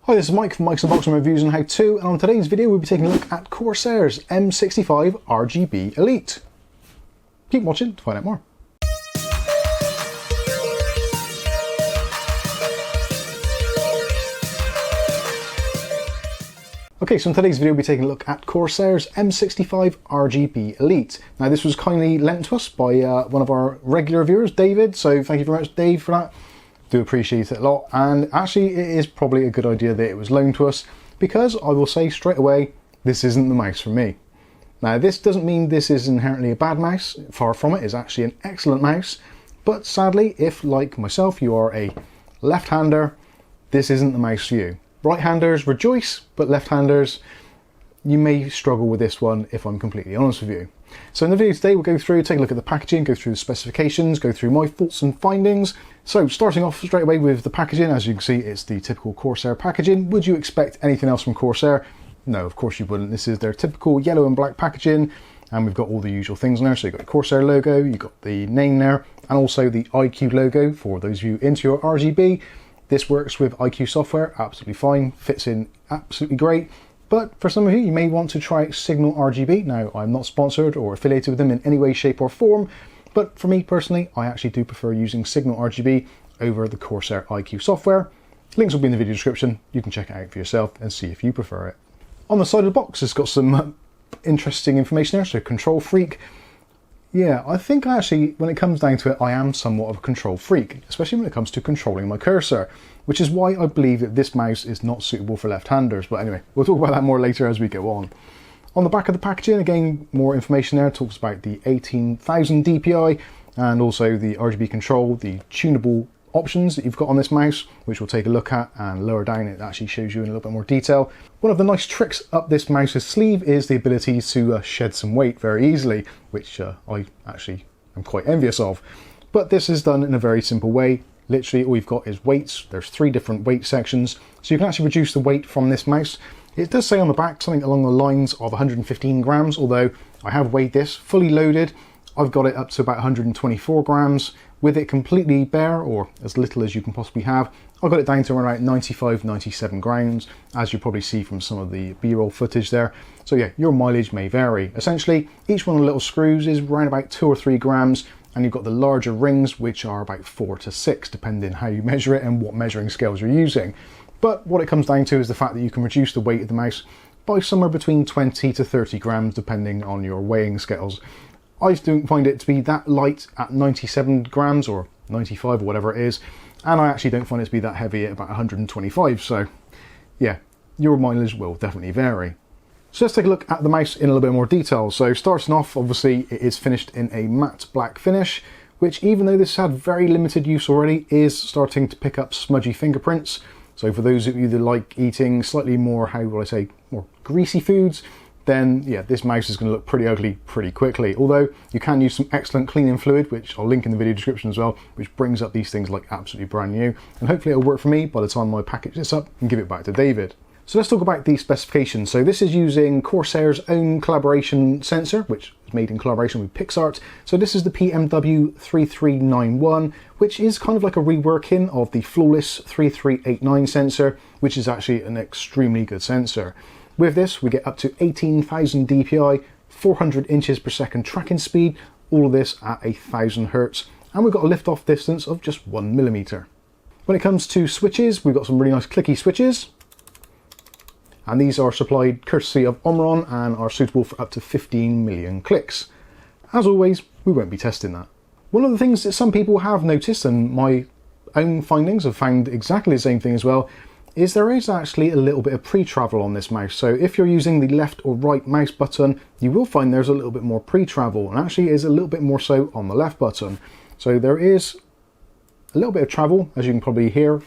Hi, this is Mike from Mike's Unboxing Reviews and How To, and on today's video we'll be taking a look at Corsair's M65 RGB Elite. Keep watching to find out more. Okay, so in today's video we'll be taking a look at Corsair's M65 RGB Elite. Now this was kindly lent to us by one of our regular viewers, David, so thank you very much, Dave, for that. Do appreciate it a lot, and actually it is probably a good idea that it was loaned to us, because I will say straight away, this isn't the mouse for me. Now this doesn't mean this is inherently a bad mouse, far from it. It's actually an excellent mouse, but sadly, if like myself you are a left-hander, this isn't the mouse for you. Right-handers rejoice, but left-handers, you may struggle with this one if I'm completely honest with you. So in the video today we'll go through, take a look at the packaging, go through the specifications, go through my thoughts and findings. So starting off straight away with the packaging, as you can see it's the typical Corsair packaging. Would you expect anything else from Corsair? No, of course you wouldn't. This is their typical yellow and black packaging, and we've got all the usual things in there. So you've got the Corsair logo, you've got the name there, and also the iQ logo for those of you into your RGB. This works with iQ software absolutely fine, fits in absolutely great. But for some of you, you may want to try Signal RGB. Now, I'm not sponsored or affiliated with them in any way, shape or form, but for me personally, I actually do prefer using Signal RGB over the Corsair iQ software. Links will be in the video description. You can check it out for yourself and see if you prefer it. On the side of the box, it's got some interesting information there. So control freak. Yeah, I think actually, when it comes down to it, I am somewhat of a control freak, especially when it comes to controlling my cursor, which is why I believe that this mouse is not suitable for left-handers. But anyway, we'll talk about that more later as we go on. On the back of the packaging, again, more information there. It talks about the 18,000 DPI and also the RGB control, the tunable options that you've got on this mouse, which we'll take a look at, and lower down it actually shows you in a little bit more detail. One of the nice tricks up this mouse's sleeve is the ability to shed some weight very easily, which I actually am quite envious of. But this is done in a very simple way. Literally all you've got is weights. There's 3 different weight sections, so you can actually reduce the weight from this mouse. It does say on the back something along the lines of 115 grams, although I have weighed this fully loaded. I've got it up to about 124 grams. With it completely bare, or as little as you can possibly have, I've got it down to around about 95, 97 grams, as you probably see from some of the B-roll footage there. So yeah, your mileage may vary. Essentially, each one of the little screws is around about 2 or 3 grams, and you've got the larger rings, which are about 4 to 6, depending how you measure it and what measuring scales you're using. But what it comes down to is the fact that you can reduce the weight of the mouse by somewhere between 20 to 30 grams, depending on your weighing scales. I don't find it to be that light at 97 grams or 95 or whatever it is, and I actually don't find it to be that heavy at about 125, so yeah, your mileage will definitely vary. So let's take a look at the mouse in a little bit more detail. So starting off, obviously it is finished in a matte black finish, which even though this had very limited use already, is starting to pick up smudgy fingerprints. So for those of you that like eating slightly more, how would I say, more greasy foods, then yeah, this mouse is going to look pretty ugly pretty quickly. Although you can use some excellent cleaning fluid, which I'll link in the video description as well, which brings up these things like absolutely brand new. And hopefully it'll work for me by the time I package this up and give it back to David. So let's talk about the specifications. So this is using Corsair's own collaboration sensor, which was made in collaboration with PixArt. So this is the PMW3391, which is kind of like a reworking of the flawless 3389 sensor, which is actually an extremely good sensor. With this, we get up to 18,000 DPI, 400 inches per second tracking speed, all of this at 1,000 Hertz, and we've got a lift-off distance of just 1 millimeter. When it comes to switches, we've got some really nice clicky switches, and these are supplied courtesy of Omron and are suitable for up to 15 million clicks. As always, we won't be testing that. One of the things that some people have noticed, and my own findings have found exactly the same thing as well, is there is actually a little bit of pre-travel on this mouse. So if you're using the left or right mouse button, you will find there's a little bit more pre-travel, and actually is a little bit more so on the left button. So there is a little bit of travel, as you can probably hear.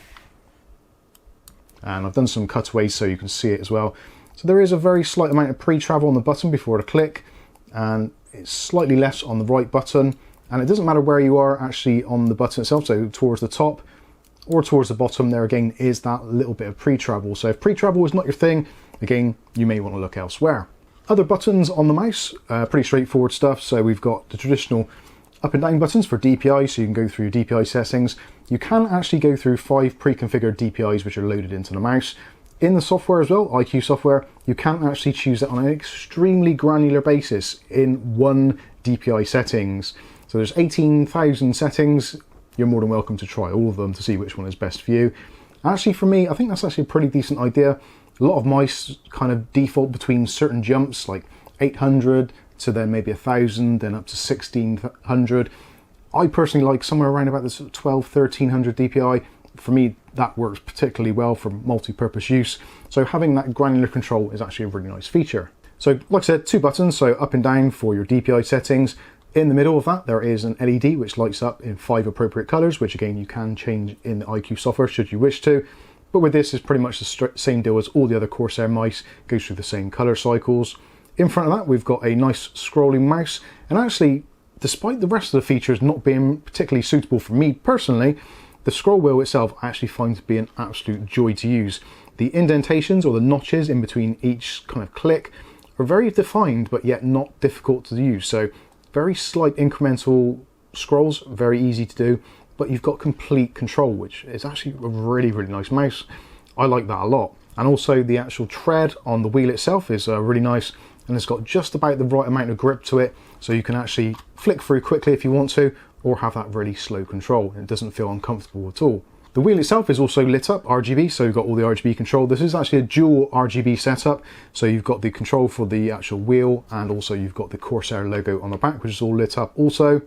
And I've done some cutaways so you can see it as well. So there is a very slight amount of pre-travel on the button before the click, and it's slightly less on the right button. And it doesn't matter where you are actually on the button itself, so towards the top or towards the bottom, there again is that little bit of pre-travel. So if pre-travel is not your thing, again, you may want to look elsewhere. Other buttons on the mouse, pretty straightforward stuff. So we've got the traditional up and down buttons for DPI, so you can go through DPI settings. You can actually go through 5 pre-configured DPIs which are loaded into the mouse. In the software as well, IQ software, you can actually choose it on an extremely granular basis in one DPI settings. So there's 18,000 settings. You're more than welcome to try all of them to see which one is best for you. Actually, for me, I think that's actually a pretty decent idea. A lot of mice kind of default between certain jumps, like 800 to then maybe 1,000, then up to 1,600. I personally like somewhere around about this 1,1300 DPI. For me, that works particularly well for multi-purpose use. So having that granular control is actually a really nice feature. So like I said, 2 buttons, so up and down for your DPI settings. In the middle of that, there is an LED which lights up in 5 appropriate colors, which again, you can change in the IQ software should you wish to. But with this, it's pretty much the same deal as all the other Corsair mice, goes through the same color cycles. In front of that, we've got a nice scrolling mouse. And actually, despite the rest of the features not being particularly suitable for me personally, the scroll wheel itself I actually find to be an absolute joy to use. The indentations or the notches in between each kind of click are very defined, but yet not difficult to use. So very slight incremental scrolls, very easy to do, but you've got complete control, which is actually a really, really nice mouse. I like that a lot. And also the actual tread on the wheel itself is really nice, and it's got just about the right amount of grip to it, so you can actually flick through quickly if you want to, or have that really slow control. It doesn't feel uncomfortable at all. The wheel itself is also lit up RGB, so you've got all the RGB control. This is actually a dual RGB setup, so you've got the control for the actual wheel, and also you've got the Corsair logo on the back, which is all lit up also.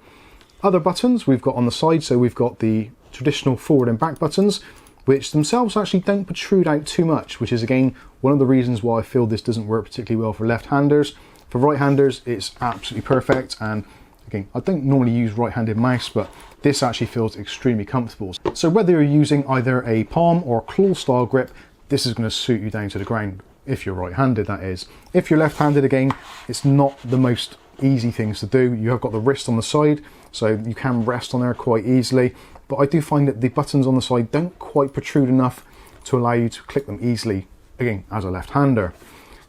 Other buttons we've got on the side, so we've got the traditional forward and back buttons, which themselves actually don't protrude out too much, which is again one of the reasons why I feel this doesn't work particularly well for left-handers. For right-handers, it's absolutely perfect, and again, I don't normally use right-handed mouse, but this actually feels extremely comfortable. So whether you're using either a palm or claw style grip, this is going to suit you down to the ground, if you're right-handed that is. If you're left-handed, again, it's not the most easy things to do. You have got the wrist on the side, so you can rest on there quite easily, but I do find that the buttons on the side don't quite protrude enough to allow you to click them easily, again, as a left-hander.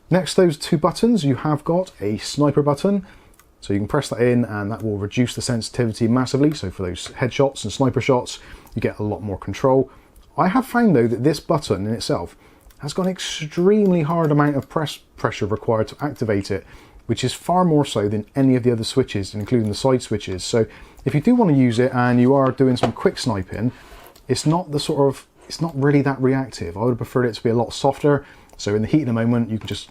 Next to those 2 buttons, you have got a sniper button. So you can press that in and that will reduce the sensitivity massively. So for those headshots and sniper shots, you get a lot more control. I have found though that this button in itself has got an extremely hard amount of pressure required to activate it, which is far more so than any of the other switches, including the side switches. So if you do want to use it and you are doing some quick sniping, it's not really that reactive. I would have preferred it to be a lot softer. So in the heat of the moment, you can just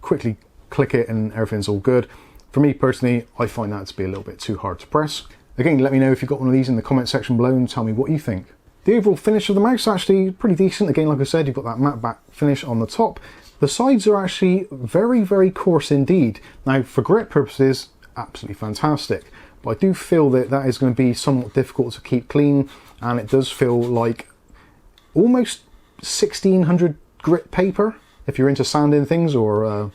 quickly click it and everything's all good. For me personally, I find that to be a little bit too hard to press. Again, let me know if you've got one of these in the comment section below and tell me what you think. The overall finish of the mouse is actually pretty decent. Again, like I said, you've got that matte back finish on the top. The sides are actually very, very coarse indeed. Now, for grip purposes, absolutely fantastic. But I do feel that that is going to be somewhat difficult to keep clean, and it does feel like almost 1600 grit paper if you're into sanding things or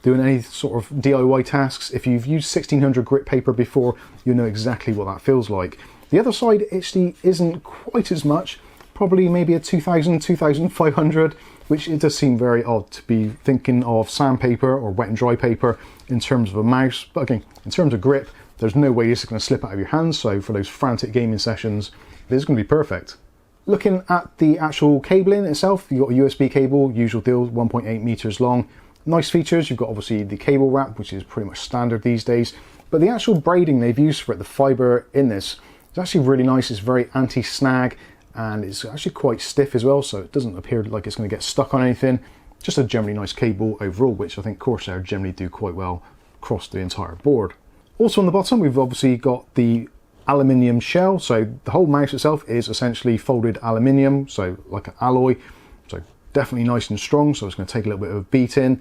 doing any sort of DIY tasks. If you've used 1600 grit paper before, you know exactly what that feels like. The other side actually isn't quite as much, probably maybe a 2000, 2500, which it does seem very odd to be thinking of sandpaper or wet and dry paper in terms of a mouse. But again, in terms of grip, there's no way it's going to slip out of your hands. So for those frantic gaming sessions, it's going to be perfect. Looking at the actual cabling itself, you've got a USB cable, usual deal, 1.8 meters long. Nice features, you've got obviously the cable wrap, which is pretty much standard these days, but the actual braiding they've used for it, the fiber in this, is actually really nice. It's very anti-snag and it's actually quite stiff as well, so it doesn't appear like it's going to get stuck on anything. Just a generally nice cable overall, which I think Corsair generally do quite well across the entire board. Also on the bottom, we've obviously got the aluminium shell, so the whole mouse itself is essentially folded aluminium, so like an alloy. So definitely nice and strong, so it's going to take a little bit of a beat in.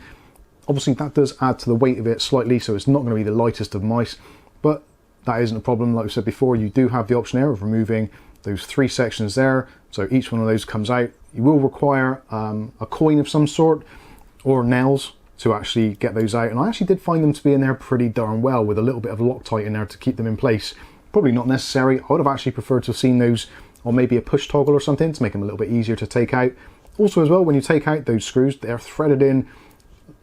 Obviously that does add to the weight of it slightly, so it's not going to be the lightest of mice, but that isn't a problem. Like I said before, you do have the option there of removing those 3 sections there, so each one of those comes out. You will require a coin of some sort or nails to actually get those out, and I actually did find them to be in there pretty darn well with a little bit of Loctite in there to keep them in place. Probably not necessary. I would have actually preferred to have seen those on maybe a push toggle or something to make them a little bit easier to take out. Also as well, when you take out those screws, they're threaded in.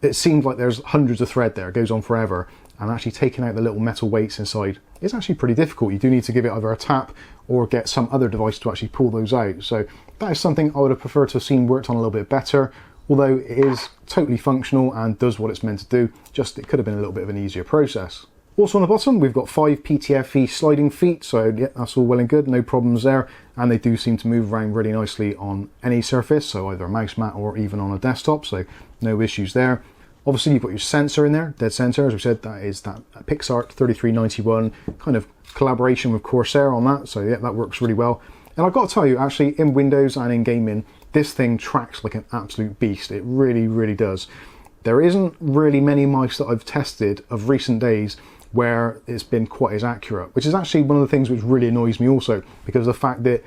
It seems like there's hundreds of thread there, it goes on forever, and actually taking out the little metal weights inside is actually pretty difficult. You do need to give it either a tap or get some other device to actually pull those out. So that is something I would have preferred to have seen worked on a little bit better, although it is totally functional and does what it's meant to do, just it could have been a little bit of an easier process. Also on the bottom, we've got 5 PTFE sliding feet, so yeah, that's all well and good, no problems there, and they do seem to move around really nicely on any surface, so either a mouse mat or even on a desktop, so no issues there. Obviously you've got your sensor in there, dead center, as we said, that is that PixArt 3391 kind of collaboration with Corsair on that, so yeah, that works really well. And I've got to tell you, actually, in Windows and in gaming, this thing tracks like an absolute beast. It really, really does. There isn't really many mice that I've tested of recent days where it's been quite as accurate, which is actually one of the things which really annoys me also, because of the fact that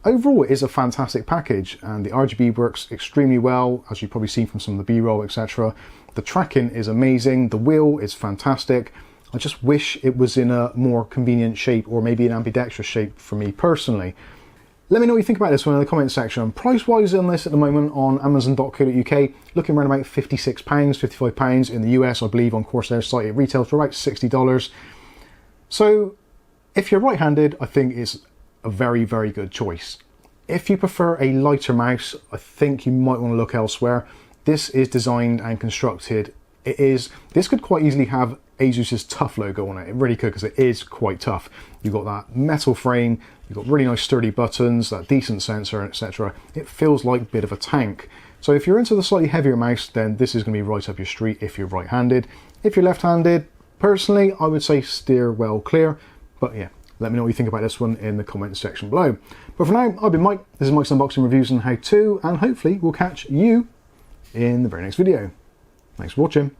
overall it is a fantastic package and the RGB works extremely well, as you've probably seen from some of the B-roll, etc. The tracking is amazing, the wheel is fantastic. I just wish it was in a more convenient shape, or maybe an ambidextrous shape for me personally. Let me know what you think about this one in the comment section. Price-wise on this at the moment on Amazon.co.uk, looking around about £56, £55 in the US, I believe on Corsair's site it retails for about $60. So if you're right-handed, I think it's a very, very good choice. If you prefer a lighter mouse, I think you might want to look elsewhere. This is designed and constructed. This could quite easily have Asus's tough logo on it. It really could, because it is quite tough. You've got that metal frame, you've got really nice sturdy buttons, that decent sensor, etc. It feels like a bit of a tank. So if you're into the slightly heavier mouse, then this is going to be right up your street if you're right-handed. If you're left-handed, personally, I would say steer well clear. But yeah, let me know what you think about this one in the comments section below. But for now, I've been Mike. This is Mike's Unboxing Reviews and How To, and hopefully we'll catch you in the very next video. Thanks for watching.